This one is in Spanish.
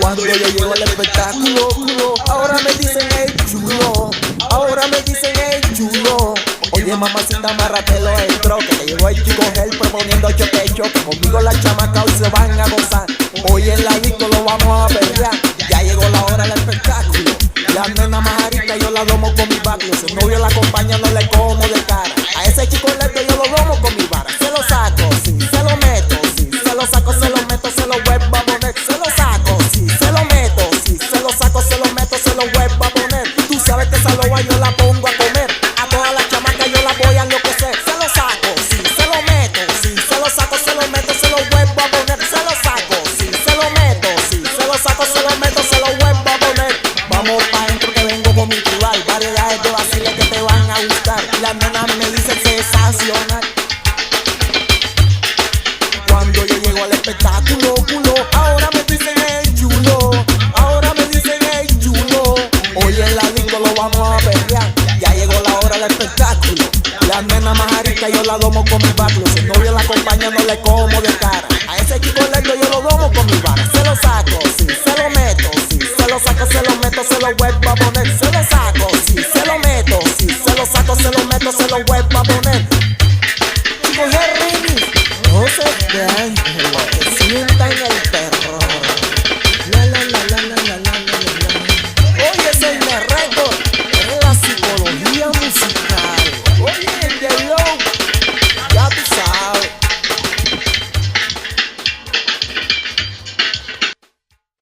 Cuando yo llego al espectáculo, ahora me dicen hey chulo, ahora me dicen hey chulo. Oye mamacita, amárratelo el troque, que llegó el chico gel proponiendo choque. Conmigo la chamaca hoy se van a gozar. Hoy en la disco lo vamos a pelear. Ya llegó la hora del espectáculo. La nena majarita yo la domo con mi barrio. Si el novio la acompaña no le como de cara. A ese chico lento yo lo domo con mi vara. Se lo saco, sí, se lo meto, sí, se lo saco, se lo meto, se lo vuelvo a poner. Se lo saco, sí, se lo meto, sí, se lo saco, se lo meto, se lo vuelvo a poner. Tú sabes que esa loba yo la pongo a comer. A todas las chamacas yo la voy a enloquecer. Se lo saco, sí, se lo meto, sí, se lo saco, se lo meto, se lo vuelvo a poner. Se lo saco, sí, se lo meto, sí, se lo saco, se lo meto, se lo vuelvo a poner. Vamos pa' dentro que vengo con mi tribal. Variedades de vaciles que te van a gustar. Y las nenas me dicen sensacional. Cuando yo llego al espectáculo, ahora me dicen hey chulo, ahora me dicen hey chulo. Hoy en la disco lo vamos a pelear. Ya llegó la hora del espectáculo. La nena majarita yo la domo con mi barrio. Si el novio la acompaña no le como de cara. A ese chico lento yo lo domo con mi vara. Se lo saco, sí, se lo meto, sí, se lo saco, se lo meto, se lo vuelvo a poner. Se lo saco, sí,